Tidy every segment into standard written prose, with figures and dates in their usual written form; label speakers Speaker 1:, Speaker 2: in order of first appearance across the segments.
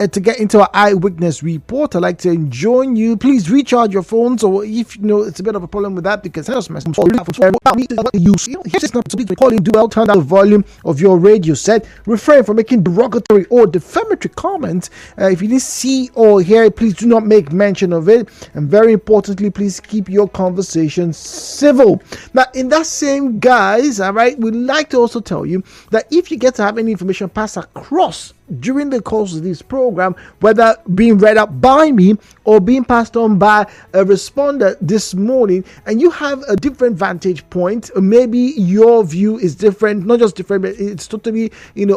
Speaker 1: to get into our eyewitness report. I'd like to join you. Please recharge your phones, or if you know it's a bit of a problem with that, because here's not to be calling. Do well, turn down the volume of your radio set. Refrain from making derogatory or defamatory comments. If you didn't see or hear it, please do not make mention of it. And very importantly, please keep your conversation civil. Now, in that same guise, all right, we'd like to also tell you that if you get to have any information pass across during the course of this program, whether being read out by me or being passed on by a responder this morning, and you have a different vantage point, maybe your view is different, not just different, but it's totally,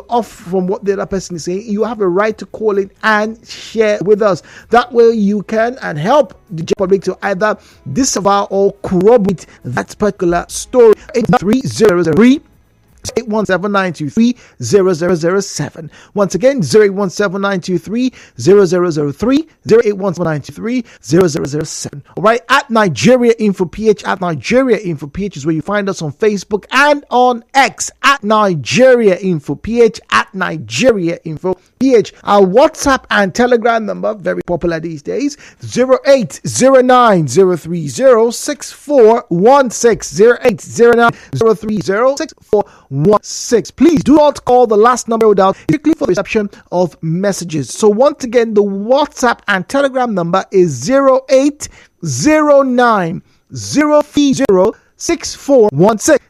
Speaker 1: off from what the other person is saying, you have a right to call it and share with us. That way you can and help the public to either disavow or corroborate that particular story. 83003 08179230007. Once again, 08179230003, 08179230007. All right, at Nigeria Info PH, at Nigeria Info PH is where you find us on Facebook and on X, at Nigeria Info PH, at Nigeria Info PH. Our WhatsApp and Telegram number, very popular these days, 08090306416, 08090306416. Please do not call the last number without strictly for the reception of messages. So once again, the WhatsApp and Telegram number is 08090306416,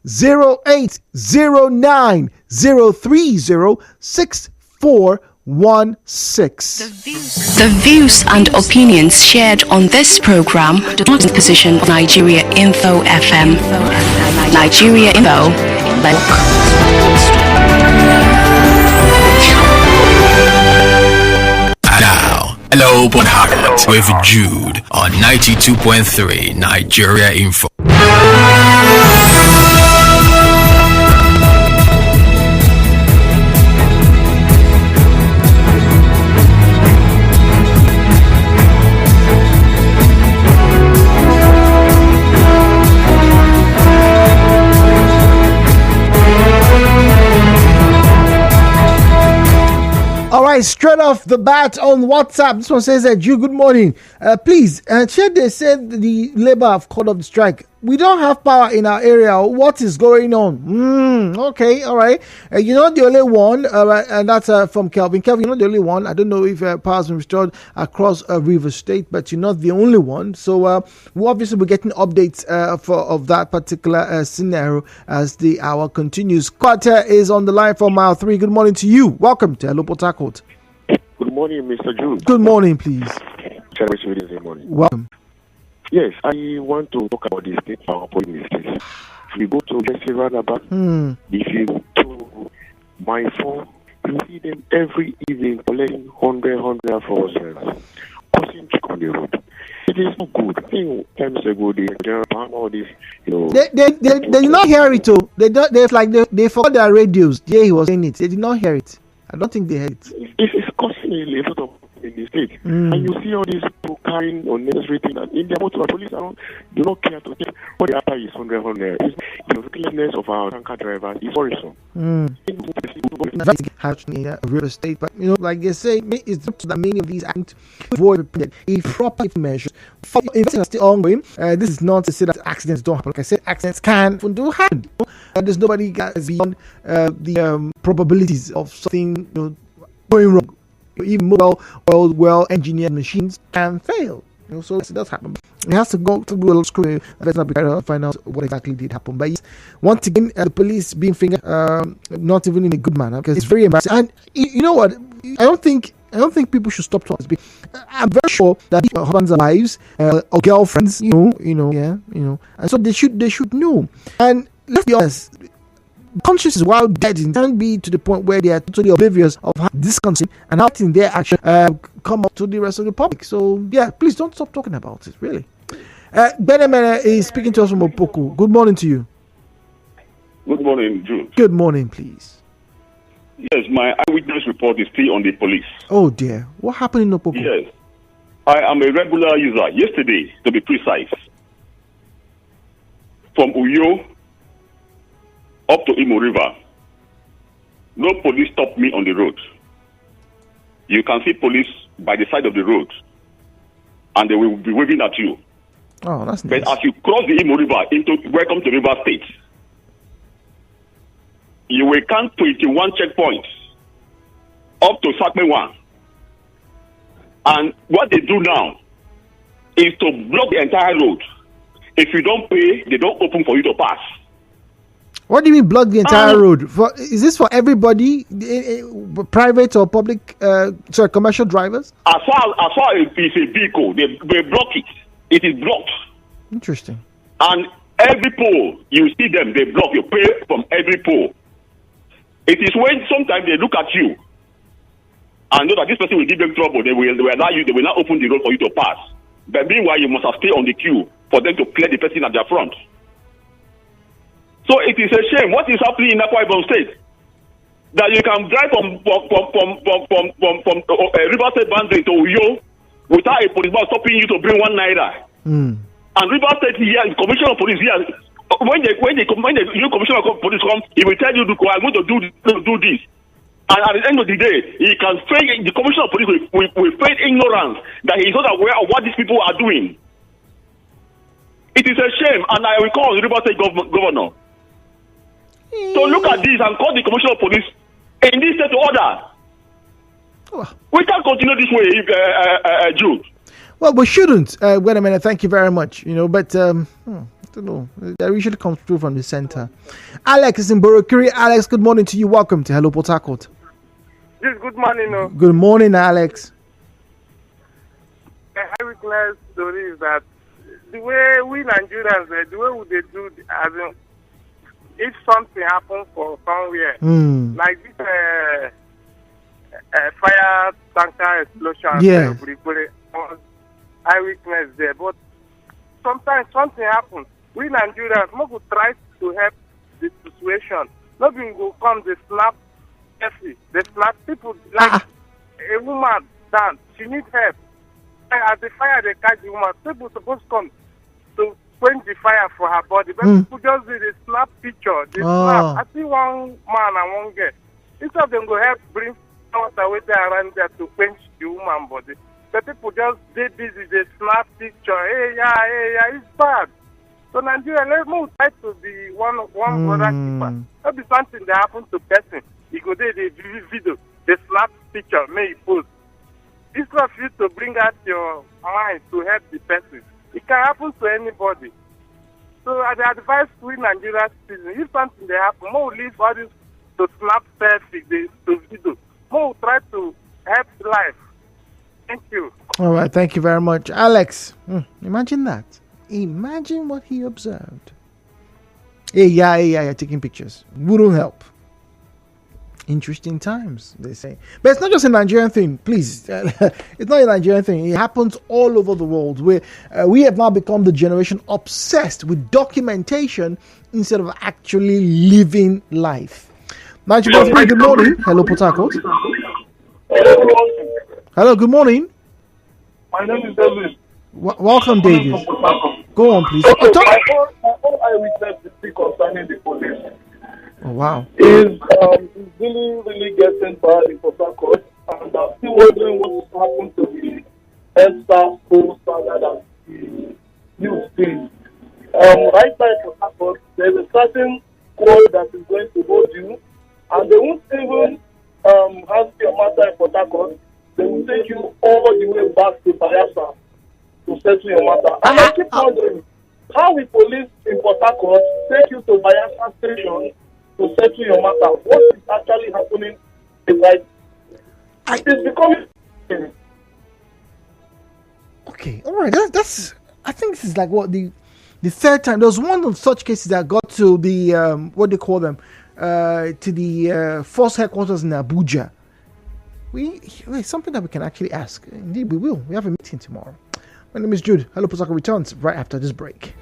Speaker 1: 08090306416.
Speaker 2: The views and opinions shared on this program do not position Nigeria Info FM. Nigeria Info.
Speaker 3: Now, hello, Port Harcourt with Jude on 92.3 Nigeria Info.
Speaker 1: All right, straight off the bat on WhatsApp, this one says that good morning. Please, here they said the labor have called off the strike. We don't have power in our area. What is going on? Okay, all right. You're not the only one, and that's from Kelvin. Kelvin, you're not the only one. I don't know if power has been restored across River State, but you're not the only one. So we'll obviously be getting updates of that particular scenario as the hour continues. Carter is on the line for mile 3. Good morning to you. Welcome to Hello Port Harcourt.
Speaker 4: Good morning, Mr. Jude.
Speaker 1: Good morning, please.
Speaker 4: Good morning.
Speaker 1: Welcome.
Speaker 4: Yes, I want to talk about the state power police. If you go to Jesse Roundabout, if you go to my phone, you see them every evening collecting 100 for ourselves, causing check on the road. It is not good. I think times ago they all this,
Speaker 1: They did not hear it too. They forgot their radios. Yeah, he was saying it. They did not hear it. I don't think they heard it.
Speaker 4: It's causing a lot of in the state. And you see all these people carrying unnecessary things, and in their motor, police do not care to take what they are is 100. The recklessness of our tanker drivers is worrisome.
Speaker 1: Real estate, but like they say, it's up to the many of these actions avoid a proper measure. Investing are still ongoing. This is not to say that accidents don't happen. Like I said, accidents can do happen. There's nobody that's beyond the probabilities of something going wrong. Even well engineered machines can fail. So it does happen. It has to go through a little scrutiny. Let's not be trying to find out what exactly did happen. But yes, once again, the police being fingered, not even in a good manner, because it's very embarrassing. And you know what? I don't think people should stop talking. I'm very sure that husbands and wives or girlfriends, and so they should know. And let's be honest. Conscience is wild dead. It can't be to the point where they are totally oblivious of how this country and how in their action come up to the rest of the public. So yeah, please don't stop talking about it. Really. Benemene is speaking to us from Opoku. Good morning to you.
Speaker 5: Good morning, Jude.
Speaker 1: Good morning, please.
Speaker 5: Yes, my eyewitness report is still on the police.
Speaker 1: Oh dear, what happened in Opoku?
Speaker 5: Yes, I am a regular user. Yesterday, to be precise, from Uyo up to Imo River, no police stopped me on the road. you can see police by the side of the road, and they will be waving at you.
Speaker 1: Oh, that's nice.
Speaker 5: But as you cross the Imo River into Welcome to River State, you will count 21 checkpoints up to Sakme 1. And what they do now is to block the entire road. If you don't pay, they don't open for you to pass.
Speaker 1: What do you mean block the entire road? Is this for everybody, private or public, commercial drivers?
Speaker 5: As far as it's a vehicle, they block it. It is blocked.
Speaker 1: Interesting.
Speaker 5: And every pole, you see them, they block. You pay from every pole. It is when sometimes they look at you and know that this person will give them trouble, they will allow you, they will not open the road for you to pass. But meanwhile, you must have stayed on the queue for them to clear the person at their front. So it is a shame what is happening in Akwa Ibom State, that you can drive from River State boundary to Uyo without a policeman stopping you to bring 1 naira. And River State here, Commissioner of Police here, when the new Commissioner of Police come, he will tell you, I'm going to do this. And at the end of the day, he can feign, the Commissioner of Police will feign ignorance that he is not aware of what these people are doing. It is a shame, and I will call the River State governor. So look at this and call the Commissioner of Police in this state to order. We can't continue this way, Jude.
Speaker 1: Well, we shouldn't. Wait a minute. Thank you very much. But I don't know. That usually comes through from the center. Alex is in Borokiri. Alex, good morning to you. Welcome to Hello Port Harcourt.
Speaker 6: Yes, good morning. No.
Speaker 1: Good morning, Alex.
Speaker 6: I witness story is that the way we Nigerians, the way they do, as in, if something happens for somewhere, like this fire tanker explosion, I witness there. But sometimes something happens. We Nigerians, we try to help the situation. Nothing will come, they snap, they snap people like a woman down. She needs help. At the fire, they catch the woman. People supposed to come to quench the fire for her body, but people just did a snap picture. They snap. I see one man and one girl. Instead of them go help bring water with there around there to quench the woman body, the people just they busy. They snap picture. Hey, yeah, it's bad. So Nigeria, let's move try to be one brother keeper. That be something that happens to person. You go there, they video, they snap picture, may post. Instead of you to bring out your mind to help the person, it can happen to anybody. So I advise we Nigerian citizens, if something they happen, more leave all this to snap selfie, to video. More try to help life. Thank you.
Speaker 1: All right, thank you very much. Alex, imagine that. Imagine what he observed. Hey, yeah, taking pictures. Wouldn't help. Interesting times, they say. But it's not just a Nigerian thing, please. It's not a Nigerian thing. It happens all over the world, where we have now become the generation obsessed with documentation instead of actually living life. Good morning. Hello, Port Harcourt. Hello, good morning.
Speaker 6: My name is David.
Speaker 1: Welcome, David. Go on, please.
Speaker 6: My own eyewitness to speak concerning the police.
Speaker 1: Oh, wow.
Speaker 6: Is really getting bad in Port Harcourt, and I'm still wondering what will happen to the EDSA poll standard and the new speed. Right now in Port Harcourt, there's a certain code that is going to hold you, and they won't even ask your matter in Port Harcourt. They will take you all the way back to Bayelsa to settle your matter. And I keep wondering, how will police in Port Harcourt take you to Bayelsa station to settle your matter? What is actually happening is like it is becoming
Speaker 1: okay. All right, that's I think this is like what the third time. There was one of such cases that got to the what do you call them, to the force headquarters in Abuja. It's something that we can actually ask. Indeed, we will. We have a meeting tomorrow. My name is Jude. Hello, Port Harcourt returns right after this break.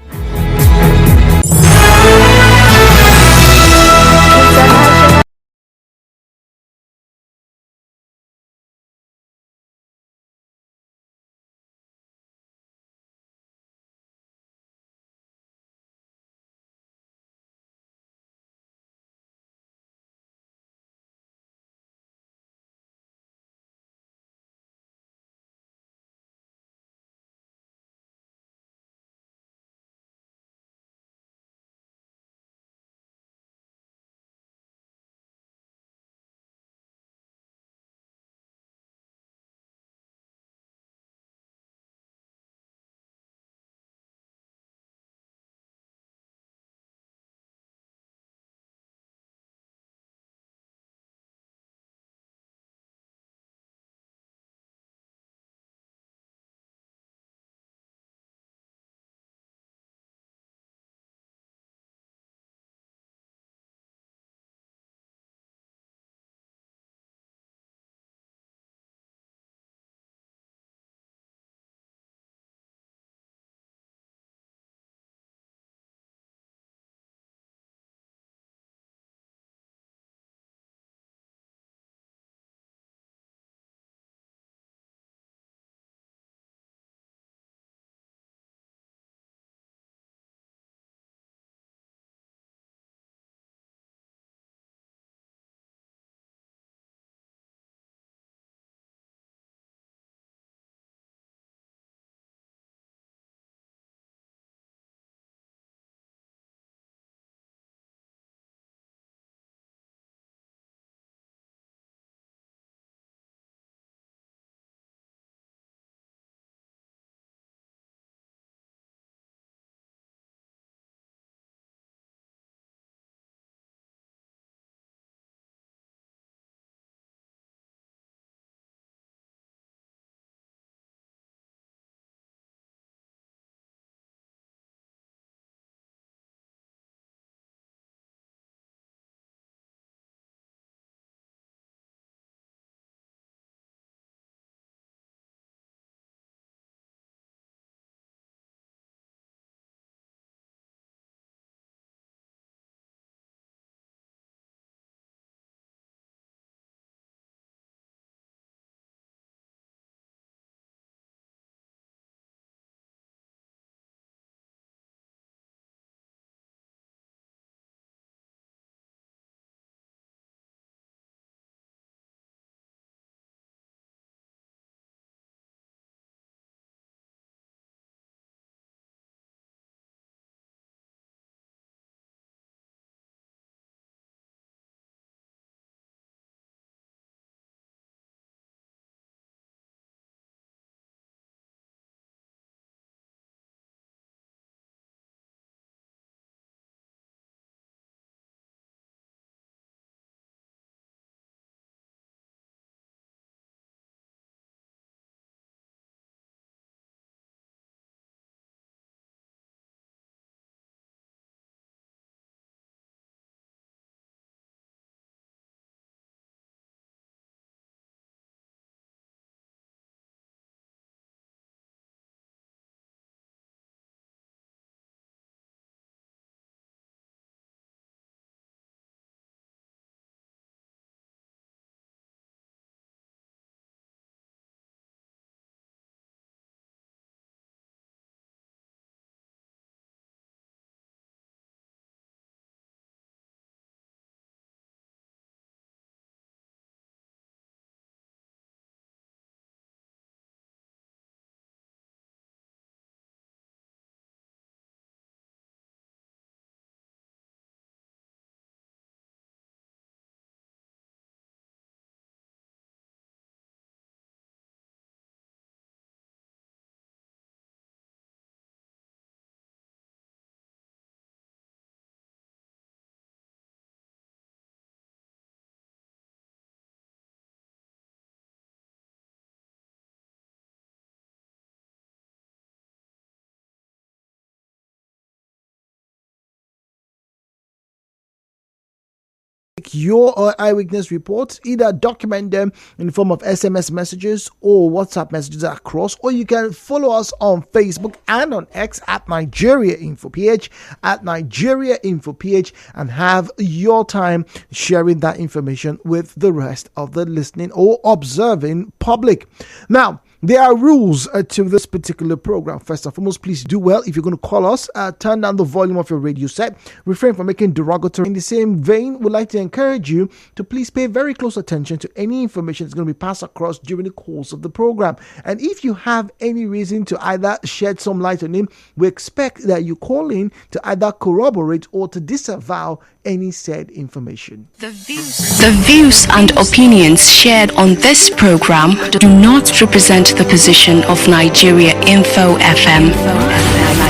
Speaker 1: your eyewitness reports. Either document them in the form of SMS messages or WhatsApp messages across, or you can follow us on Facebook and on X at Nigeria Info PH, and have your time sharing that information with the rest of the listening or observing public. Now, there are rules to this particular program. First and foremost, please do well. If you're going to call us, turn down the volume of your radio set. Refrain from making derogatory. In the same vein, we'd like to encourage you to please pay very close attention to any information that's going to be passed across during the course of the program. And if you have any reason to either shed some light on him, we expect that you call in to either corroborate or to disavow any said information.
Speaker 2: The views and opinions shared on this program do not represent the position of Nigeria Info FM.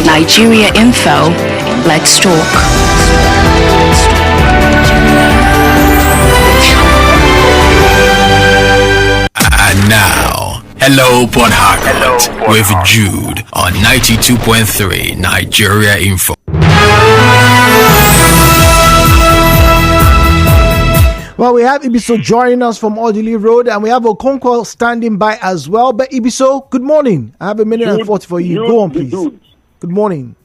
Speaker 2: Nigeria Info, let's talk.
Speaker 3: And now, hello Port Harcourt with Jude on 92.3 Nigeria Info.
Speaker 1: Well, we have Ibiso joining us from Audley Road, and we have Okonkwo standing by as well. But Ibiso, good morning. I have a minute and 40 for you. Go on, please. Good morning.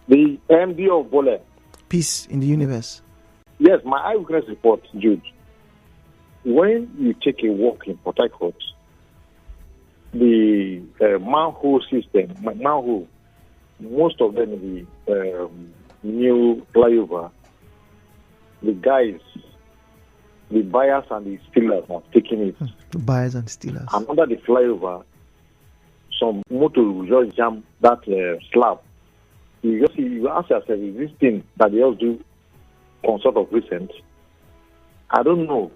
Speaker 7: The MD of Bole.
Speaker 1: Peace in the universe.
Speaker 7: Yes, my eyewitness report, Jude. When you take a walk in Port Harcourt, the manhole system, most of them in the new flyover, the guys, the buyers and the stealers have taken it.
Speaker 1: The buyers and stealers.
Speaker 7: And under the flyover, some motor will just jam that slab. You ask yourself, is this thing that they all do consult of recent? I don't know.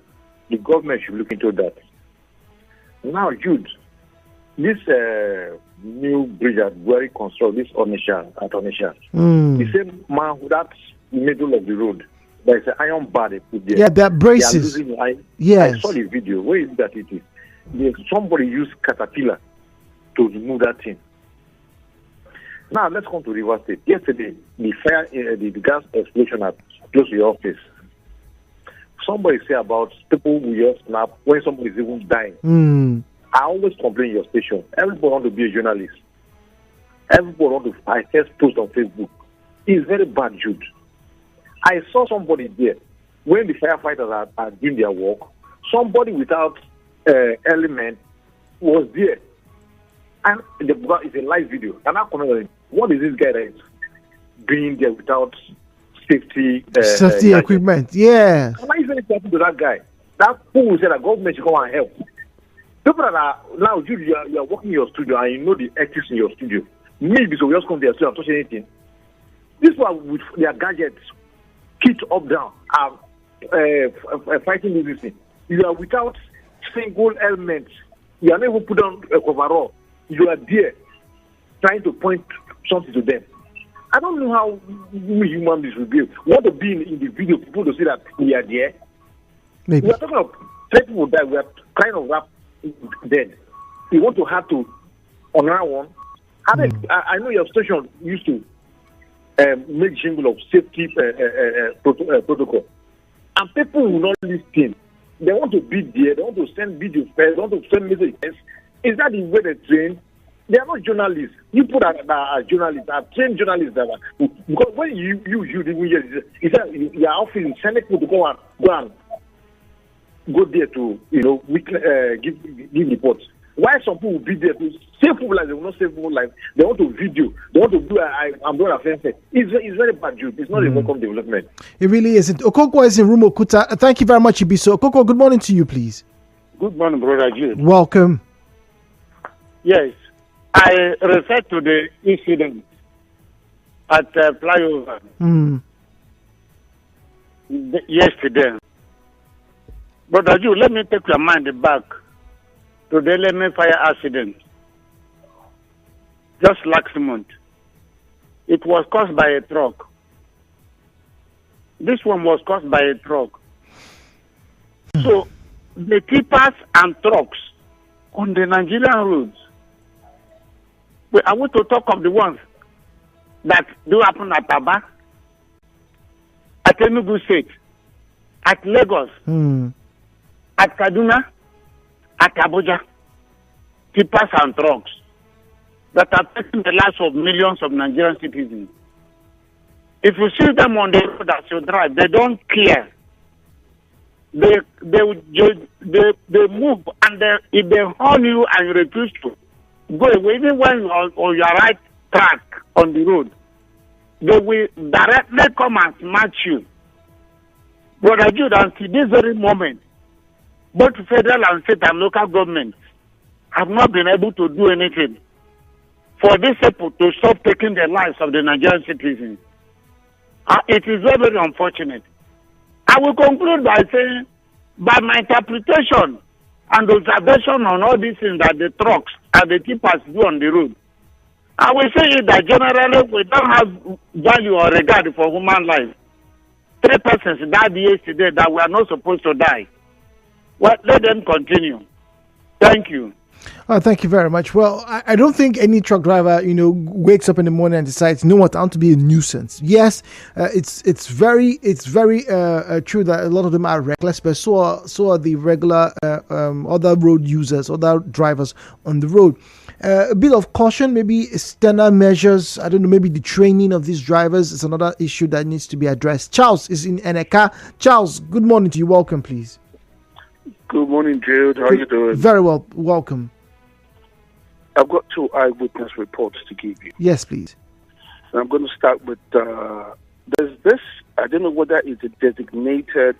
Speaker 7: The government should look into that. Now, Jude, this new bridge at very construct, this Onisha, the same man who that's middle of the road. There's an iron bar they put there.
Speaker 1: Yeah, there are braces.
Speaker 7: Yes. I saw the video. Where is that it is? Somebody used caterpillar to remove that thing. Now, let's come to River State. Yesterday, the fire, the gas explosion at close to your office. Somebody say about people who just snap when somebody is even dying. I always complain in your station. Everybody want to be a journalist. Everybody want to first post on Facebook. It's very bad, Jude. I saw somebody there when the firefighters are doing their work. Somebody without element was there, and it's a live video. And I comment, what is this guy that is being there without safety
Speaker 1: equipment? Yeah.
Speaker 7: Why is it happening to that guy? That fool said that government should come and help. People that are now, you are working in your studio and you know the ethics in your studio. Maybe so we just come there so I'm touching anything. This one with their gadgets. Kit up down, fighting this thing. You are without single element. You are not even put on a coverall. You are there trying to point something to them. I don't know how we human beings will be. We want to be in the video, people to see that we are there.
Speaker 1: Maybe.
Speaker 7: We are talking of 10 people that we are kind of dead. We want to have to on our one. I know your station used to make jingle of safety protocol. And people will not listen. They want to be there. They want to send video first. They want to send messages. Is that the way they train? They are not journalists. You put that are journalists, are trained journalists. Because when you your office is sending people to go there to give reports. Why some people will be there to save people lives? They will not save people lives. They want to video. They want to do I'm doing a fence. It's very bad, Jude. It's not a welcome development.
Speaker 1: It really isn't. Okonkwo is in Room Okuta. Thank you very much, Ibiso. Okonkwo, good morning to you, please.
Speaker 8: Good morning, Brother Jude.
Speaker 1: Welcome.
Speaker 8: Yes. I refer to the incident at flyover yesterday. Brother Jude, let me take your mind back to the element fire accident just last month. It was caused by a truck. This one was caused by a truck. So the tippers and trucks on the Nigerian roads, I want to talk of the ones that do happen at Aba, at Enugu State, at Lagos, at Kaduna, at Abuja, tippers and trucks that are taking the lives of millions of Nigerian citizens. If you see them on the road as you drive, they don't care. They move, and if they horn you and you refuse to go away, even when you're on your right track on the road, they will directly come and smash you. Brother Jude, until this very moment, both federal and state and local governments have not been able to do anything for these people to stop taking the lives of the Nigerian citizens. It is very, very unfortunate. I will conclude by saying, by my interpretation and observation on all these things that the trucks and the tippers do on the road, I will say that generally we don't have value or regard for human life. 3 persons died yesterday that were not supposed to die. Well, let them continue. Thank you.
Speaker 1: Thank you very much. Well, I don't think any truck driver, wakes up in the morning and decides, you know what, I want to be a nuisance. Yes, it's very true that a lot of them are reckless, but so are the regular other road users, other drivers on the road. A bit of caution, maybe standard measures. I don't know, maybe the training of these drivers is another issue that needs to be addressed. Charles is in Eneka. Charles, good morning to you. Welcome, please.
Speaker 9: Good morning, Jude. How are you doing?
Speaker 1: Very well. Welcome.
Speaker 9: I've got 2 eyewitness reports to give you.
Speaker 1: Yes, please.
Speaker 9: And I'm going to start with, there's this, I don't know whether it's a designated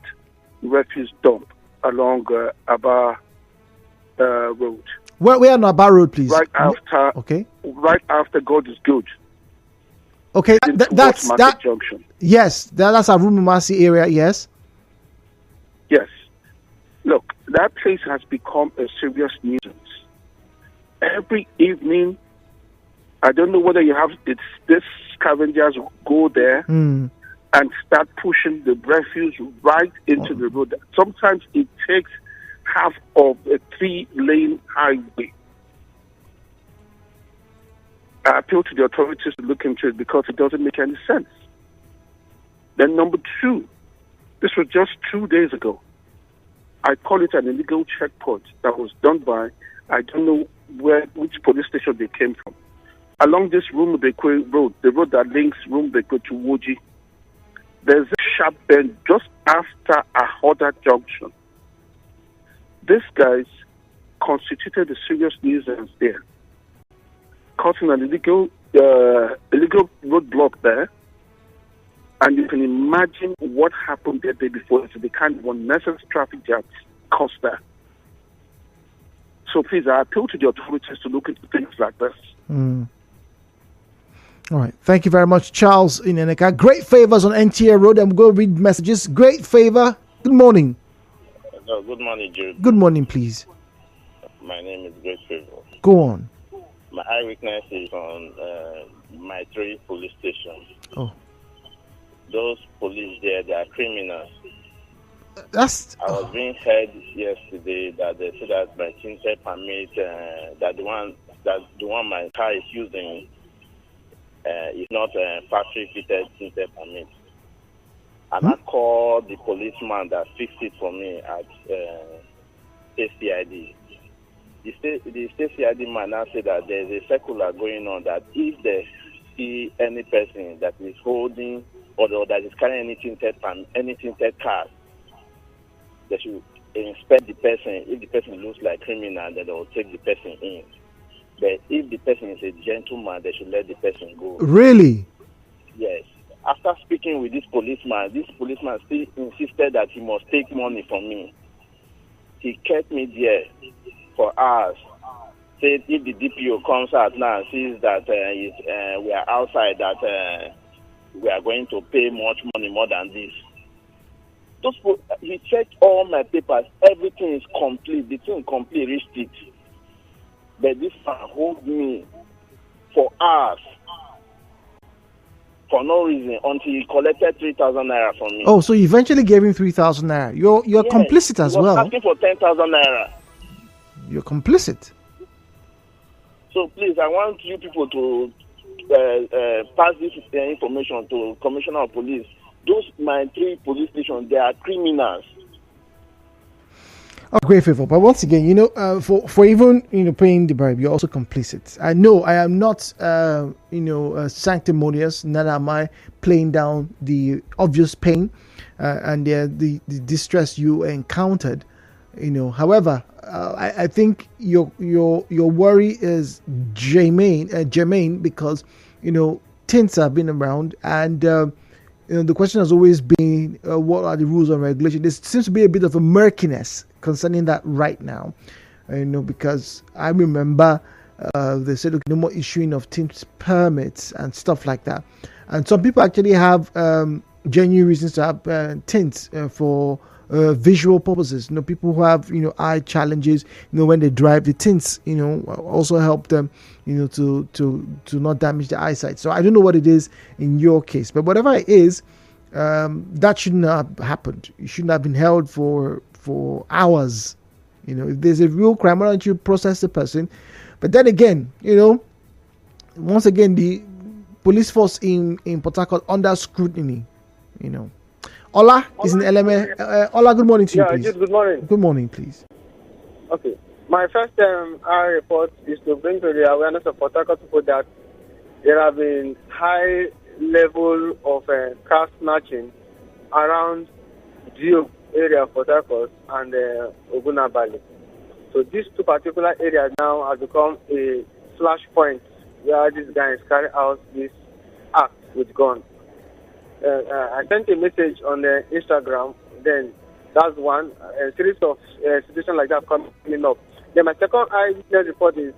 Speaker 9: refuse dump along Aba Road.
Speaker 1: Where on Aba Road, please?
Speaker 9: Right after God is Good.
Speaker 1: Okay, that's that
Speaker 9: junction.
Speaker 1: Yes, that's a Rumumasi area, yes.
Speaker 9: Yes. Look, that place has become a serious nuisance. Every evening, I don't know whether this scavengers go there and start pushing the refuse right into the road. Sometimes it takes half of a 3-lane highway. I appeal to the authorities to look into it because it doesn't make any sense. Then number 2, this was just 2 days ago. I call it an illegal checkpoint that was done by, I don't know which police station they came from. Along this Rumubekwe road, the road that links Rumubekwe to Woji, there's a sharp bend just after Ahoda Junction. These guys constituted a serious nuisance there, causing an illegal roadblock there. And you can imagine what happened the day before. It's the kind of unnecessary traffic jams caused there. So please, I appeal to the authorities to look into things like this.
Speaker 1: All right. Thank you very much, Charles in Eneka. Great Favors on NTA Road. I'm going to read messages. Great Favor. Good morning.
Speaker 10: Hello, good morning, Jude.
Speaker 1: Good morning, please.
Speaker 10: My name is Great Favor.
Speaker 1: Go on.
Speaker 10: My eyewitness is on my 3 police stations.
Speaker 1: Oh.
Speaker 10: Those police there, they are criminals.
Speaker 1: I
Speaker 10: was being heard yesterday that they said that my tinted permit, that the one my car is using is not a factory fitted tinted permit. And I called the policeman that fixed it for me at SCID. The state CID man now said that there's a circular going on that if they see any person that is holding or that is carrying any tinted card, they should inspect the person. If the person looks like criminal, then they will take the person in. But if the person is a gentleman, they should let the person go.
Speaker 1: Really?
Speaker 10: Yes. After speaking with this policeman still insisted that he must take money from me. He kept me there for hours. Said if the DPO comes out now and sees that we are outside, that we are going to pay much money more than this. He checked all my papers. Everything is complete. The thing complete, reached it. But this man hold me for hours for no reason until he collected 3,000 naira from me.
Speaker 1: Oh, so you eventually gave him 3,000 naira. You're complicit as well.
Speaker 10: He was asking for 10,000 naira.
Speaker 1: You're complicit.
Speaker 10: So please, I want you people to pass this information to Commissioner of Police those my 3 police stations, they are criminals.
Speaker 1: Oh, great favor. But once again, for even paying the bribe, you're also complicit. I know I am not sanctimonious. Neither am I playing down the obvious pain and the distress you encountered. However, I think your worry is germane because tints have been around, and the question has always been what are the rules and regulations. There seems to be a bit of a murkiness concerning that right now, because I remember they said no more issuing of tint permits and stuff like that, and some people actually have genuine reasons to have tints for visual purposes. People who have eye challenges, when they drive, the tints also help them to not damage the eyesight. So I don't know what it is in your case, but whatever it is, that shouldn't have happened. You shouldn't have been held for hours. If there's a real crime, why don't you process the person? But then again, once again, the police force in Port Harcourt under scrutiny. Ola is in LMA. Ola, good morning to you, please.
Speaker 11: Good morning.
Speaker 1: Good morning, please.
Speaker 11: Okay. My first report is to bring to the awareness of Port Harcourt people that there have been high level of car snatching around Dio area of Port Harcourt and Ogunabali. So these 2 particular areas now have become a flashpoint where these guys carry out this act with guns. I sent a message on Instagram. Then that's one. A series of situations like that coming up. Then my second eyewitness report is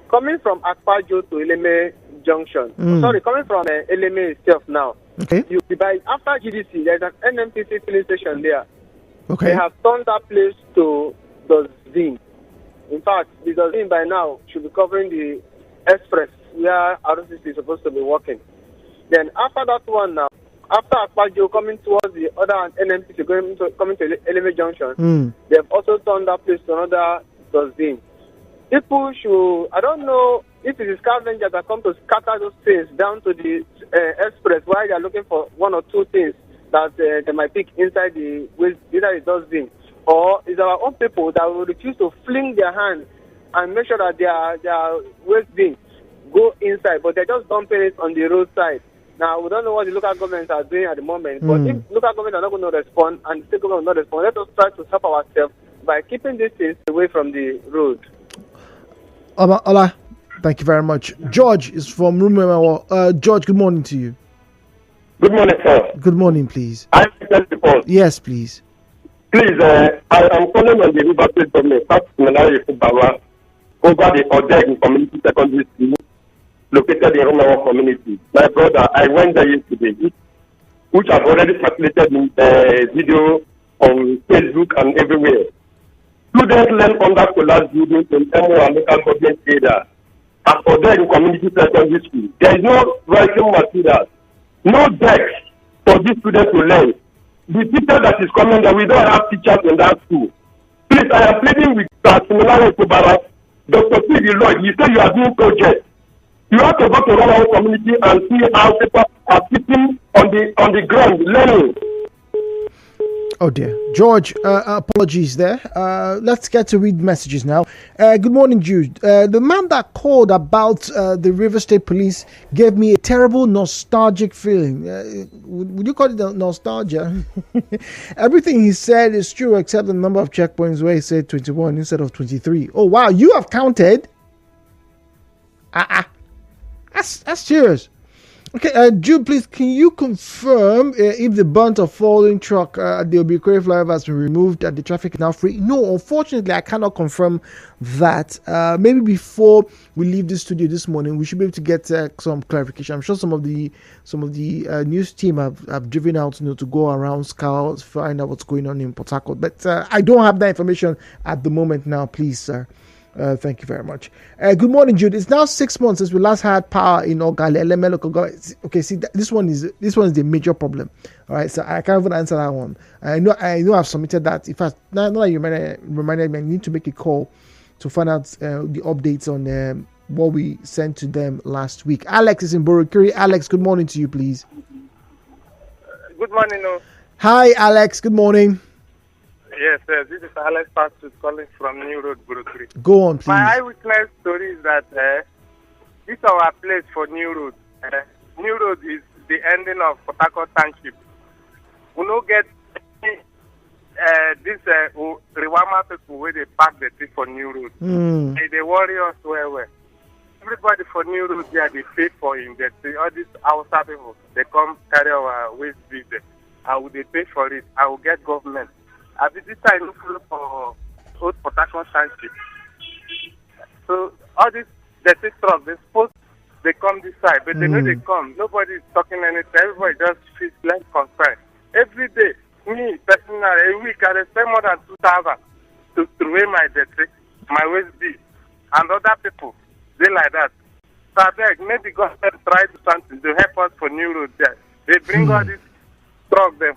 Speaker 11: coming from Akpajo to Eleme Junction. Coming from Eleme itself now.
Speaker 1: Okay.
Speaker 11: You buy after GDC. There's an NMPC filling station there.
Speaker 1: Okay.
Speaker 11: They have turned that place to dustbin. In fact, the dustbin by now should be covering the express where RCC is supposed to be working. Then after that one now, after Akpajo coming towards the other NMPC coming to Eleme Junction, they've also turned that place to another dustbin. People should, I don't know if it is scavengers that come to scatter those things down to the express while they are looking for 1 or 2 things that they might pick inside the waste, either the dustbin, or it's our own people that will refuse to fling their hand and make sure that their waste bin go inside, but they're just dumping it on the roadside. Now, we don't know what the local governments are doing at the moment, but if local governments are not going to respond and the state government will not respond, let us try to help ourselves by keeping these things away from the road.
Speaker 1: Ola, thank you very much. George is from Rumema. George, good morning to you.
Speaker 12: Good morning, sir.
Speaker 1: Good morning, please. Yes, please.
Speaker 12: Please, I am calling on the River State government, over the Odeg Community Secondary School located in Rumema community. My brother, I went there yesterday, which I've already circulated in video on Facebook and everywhere. Students learn under collapse buildings in MO and local government area. As for Odeg Community Secondary School, there is no writing material, no desk for these students to learn. The teacher that is coming there, we don't have teachers in that school. Please, I am pleading with Similare Kubara, Dr. P.D. Lloyd. You say you are doing projects. You have to go to our community and see how people are sitting on the ground learning.
Speaker 1: Oh dear. George, apologies there. Let's get to read messages now. Good morning, Jude. The man that called about the River State Police gave me a terrible nostalgic feeling. Would you call it nostalgia? Everything he said is true except the number of checkpoints where he said 21 instead of 23. Oh, wow. You have counted? That's serious. Okay, Jude, please, can you confirm if the burnt or falling truck at the Obikwere flyover has been removed and the traffic is now free? No, unfortunately, I cannot confirm that. Maybe before we leave the studio this morning, we should be able to get some clarification. I'm sure some of the news team have driven out, to go around, scout, find out what's going on in Port Harcourt. But I don't have that information at the moment now, please, sir. Thank you very much. Good morning, Jude. It's now 6 months since we last had power in Ogale LML local government. Okay, see, this one is the major problem. All right, so I can't even answer that one. I know I've submitted that. In fact, now that you reminded me, I need to make a call to find out the updates on what we sent to them last week. Alex is in Borokiri. Alex, good morning to you, please.
Speaker 6: Good morning.
Speaker 1: Hi, Alex. Good morning.
Speaker 6: Yes, this is Alex Pastus calling from New Road, Burukuri.
Speaker 1: Go on, please.
Speaker 6: My eyewitness story is that this is our place for New Road. New Road is the ending of Port Harcourt Township. We don't get this Riwama people where they park the tree for New Road. They worry us well. Everybody for New Road there, they pay for him. All these outside people, they come carry our waste business. How will they pay for it? I will get government. I visit this time look for Old Port Harcourt Township. So all these dirty trucks, they come this side, but they know they come. Nobody is talking anything. Everybody just feels less concerned. Every day, me personally, a week I spend more than 2,000 to throw away my dirty, my waste bin, and other people. They like that. So I beg, maybe government try to do something to help us for New Road there. They bring all these trucks, them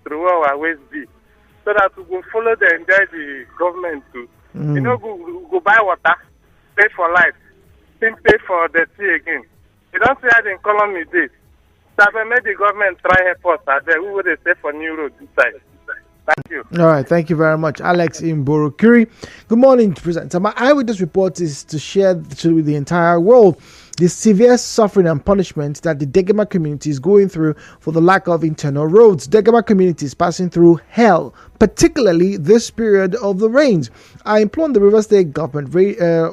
Speaker 6: throw our waste bin, so that we will follow them and the government too. You know, go buy water, pay for light, then pay for the tea again. You don't see how they call me this. So I made the government try help us out there. Who would they say for New Road this side? Thank you.
Speaker 1: All right, thank you very much, Alex in Burukuri. Good morning, presenter. My eyewitness report is to share to the entire world the severe suffering and punishment that the Degema community is going through for the lack of internal roads. Degema community is passing through hell, particularly this period of the rains. I implore the Rivers State government,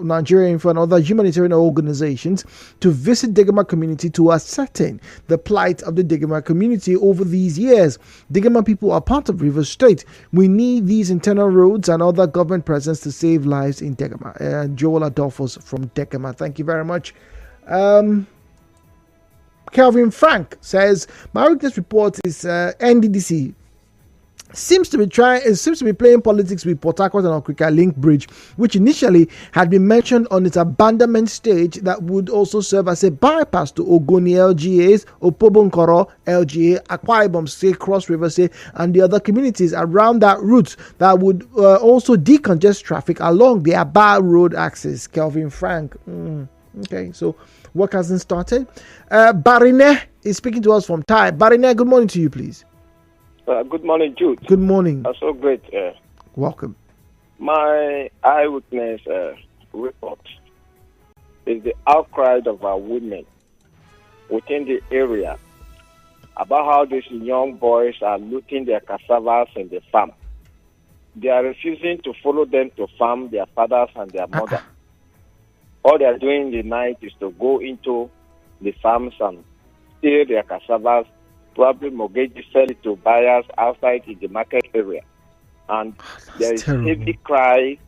Speaker 1: Nigeria Info and other humanitarian organizations to visit Degema community to ascertain the plight of the Degema community over these years. Degema people are part of Rivers State. We need these internal roads and other government presence to save lives in Degema. Joel Adolphus from Degema. Thank you very much. Kelvin Frank says my witness report is NDDC seems to be playing politics with Port Harcourt and Okrika Link Bridge, which initially had been mentioned on its abandonment stage that would also serve as a bypass to Ogoni LGAs, Opobonkoro LGA, Akwa Ibom State, Cross River State, and the other communities around that route that would also decongest traffic along the Aba Road axis. Kelvin Frank. Okay, so work hasn't started. Barine is speaking to us from Thai. Barine, good morning to you, please.
Speaker 13: Good morning, Jude.
Speaker 1: Good morning.
Speaker 13: That's so great.
Speaker 1: Welcome.
Speaker 13: My eyewitness report is the outcry of our women within the area about how these young boys are looting their cassavas in the farm. They are refusing to follow them to farm their fathers and their mother. All they are doing in the night is to go into the farms and steal their cassavas, probably mortgage, sell it to buyers outside in the market area. And there is heavy cry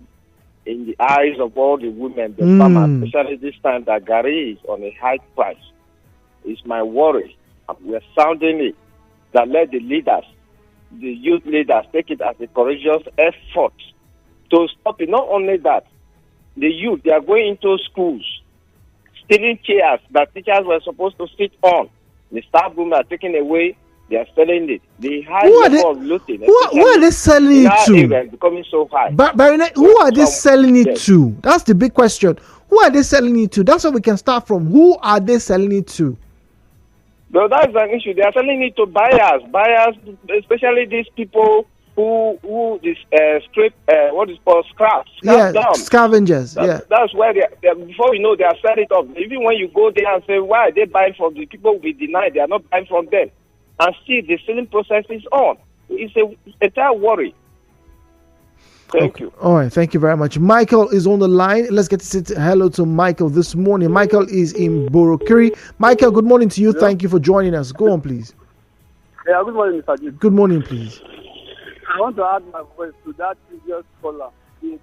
Speaker 13: in the eyes of all the women, the farmers, especially this time that Gary is on a high price. It's my worry. We are sounding it that let the leaders, the youth leaders, take it as a courageous effort to stop it. Not only that, the youth, they are going into schools, stealing chairs that teachers were supposed to sit on. The staff room are taken away. They are selling it. The high level of looting.
Speaker 1: Who are they selling it to?
Speaker 13: Is becoming so high.
Speaker 1: But who are they selling it to? That's the big question. Who are they selling it to? That's where we can start from. Who are they selling it to?
Speaker 13: No, that's an issue. They are selling it to buyers. Buyers, especially these people who strip what is called scraps.
Speaker 1: Scavengers.
Speaker 13: That's where they before you know they are selling it off. Even when you go there and say why are they buying from the people, we deny they are not buying from them, and see the selling process is on. It's a entire worry. Thank you.
Speaker 1: All right, thank you very much. Michael is on the line. Let's get to say hello to Michael this morning. Michael is in Burukuri. Michael, good morning to you. Yeah. Thank you for joining us. Go on, please.
Speaker 14: Yeah, good morning, Mr. G.
Speaker 1: Good morning, please.
Speaker 14: I want to add my voice to that previous caller, the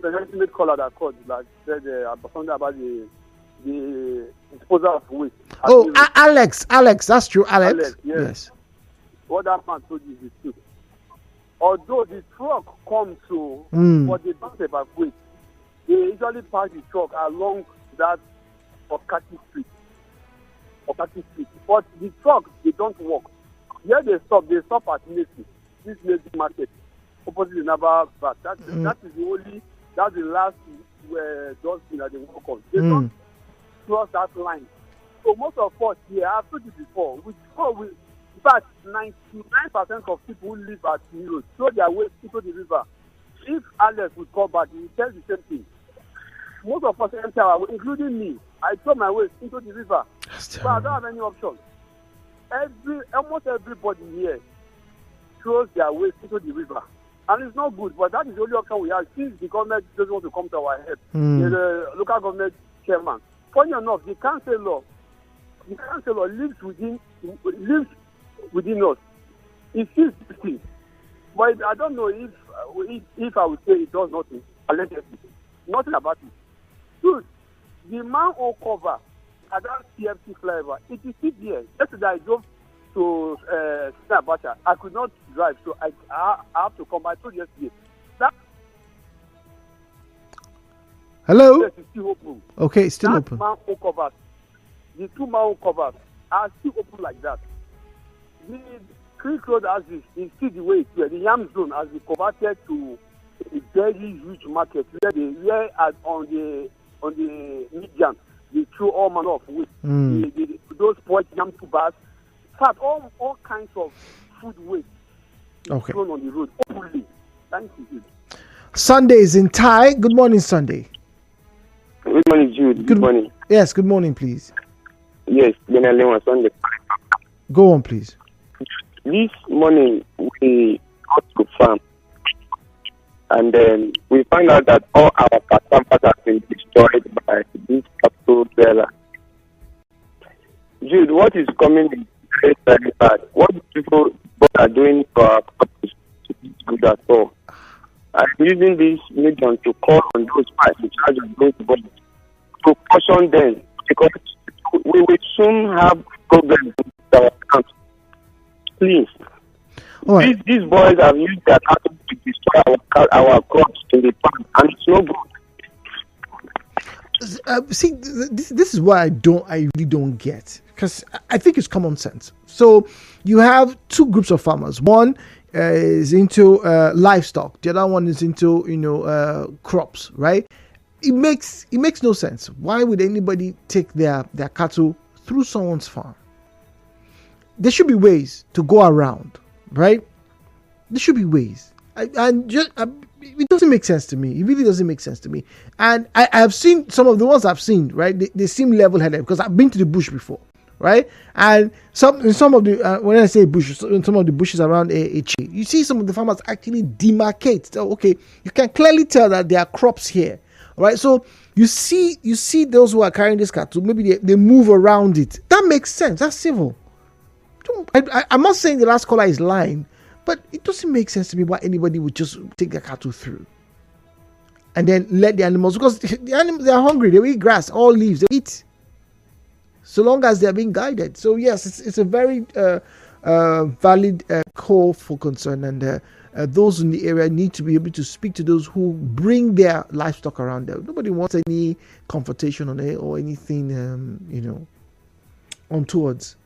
Speaker 14: penultimate caller that called, like said something about the disposal of waste.
Speaker 1: Oh, Alex, that's true, Alex. Yes.
Speaker 14: What that man told you is the truth. Although the truck comes to, but they don't evacuate. They usually park the truck along that Okati Street. But the truck, they don't walk. Here they stop at Macy, this Macy market, opposite the Naval Bath. That's the last dustbin that they walk on. They don't cross that line So most of us here, I've told you before, in fact, 99% of people who live at the road throw their waste into the river. If Alex would come back, he will tell the same thing. Most of us empty our way, including me. I throw my waste into the river. But I don't have any option. Almost everybody here throws their waste into the river. And it's not good, but that is the only option we have since the government doesn't want to come to our head. The local government chairman. Funny enough, the council law lives within us. It sees this thing. But I don't know if I would say it does nothing. Allegedly. Nothing about it. Dude, the manhole cover at that CFC flyover, it is still there. Yesterday I drove to Abacha. I could not drive, so I have to come. I told you yesterday.
Speaker 1: Hello?
Speaker 14: Yes, it's still open.
Speaker 1: Okay, still open.
Speaker 14: Manhole covers, the two manhole covers are still open like that. The Creek Road as is still the way it's the Yam Zone has been converted to a very huge market where on the median they throw all manner of waste. Those spoiled yam tubers, in fact, all kinds of food waste thrown on the road openly. Thank you.
Speaker 1: Sunday is in Thai. Good morning, Sunday.
Speaker 12: Good morning, Jude. Good morning.
Speaker 1: Yes, good morning, please.
Speaker 12: Yes, Benalewa Sunday.
Speaker 1: Go on, please.
Speaker 12: This morning we got to farm, and then we find out that all our cassava has been destroyed by this capital dweller. Jude, what is coming is very, very bad. What people are doing for our crops is good at all. I'm using this medium to call on those parties in charge of those bodies to caution them, because we will soon have problems with our camps. Please. Right. These boys have used their cattle to destroy our crops in the farm, and it's no good.
Speaker 1: See, this is what I really don't get, because I think it's common sense. So you have two groups of farmers. One is into livestock. The other one is into crops, right? It makes no sense. Why would anybody take their cattle through someone's farm? There should be ways to go around, right? There should be ways. It doesn't make sense to me. It really doesn't make sense to me. And I have seen some of the ones I've seen, right? They seem level-headed, because I've been to the bush before, right? And some of the when I say bush, in some of the bushes around a tree, you see some of the farmers actually demarcate. So, okay, you can clearly tell that there are crops here, right? So you see those who are carrying this cattle, maybe they move around it. That makes sense. That's civil. I'm not saying the last caller is lying, but it doesn't make sense to me why anybody would just take their cattle through and then let the animals, because the animals, they are hungry, they eat grass, all leaves, they eat, so long as they are being guided. So yes, it's a very valid call for concern, and those in the area need to be able to speak to those who bring their livestock around them. Nobody wants any confrontation on it or anything untowards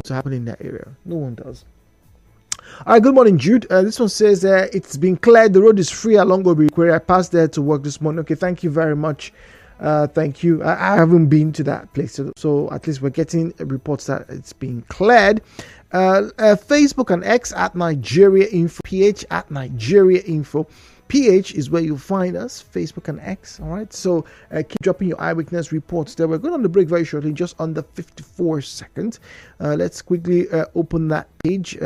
Speaker 1: to happen in that area. No one does. All right, good morning, Jude. This one says it's been cleared. The road is free along Obikwere. I passed there to work this morning. Okay, thank you very much. Thank you. I haven't been to that place, so at least we're getting reports that it's been cleared. Facebook and X at Nigeria Info, PH at Nigeria Info. PH is where you'll find us, Facebook and X. All right, so keep dropping your eyewitness reports there. We're going on the break very shortly, just under 54 seconds. Let's quickly open that page.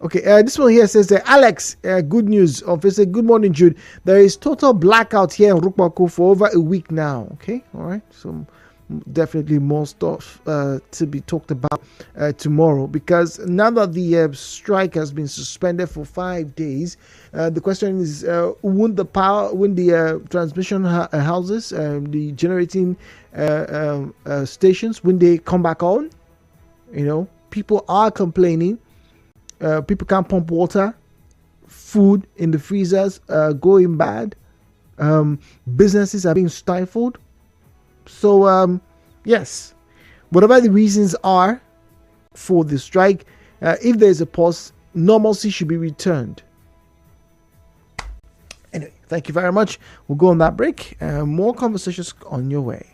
Speaker 1: Okay, this one here says, Alex, good news on Facebook. Good morning, Jude. There is total blackout here in Rukmako for over a week now. Okay, all right, so definitely more stuff to be talked about tomorrow, because now that the strike has been suspended for 5 days, the question is, won't the transmission houses, the generating stations, when they come back on? People are complaining. People can't pump water, food in the freezers going bad, businesses are being stifled. So yes, whatever the reasons are for the strike, if there is a pause, normalcy should be returned. Anyway, thank you very much. We'll go on that break. More conversations on your way.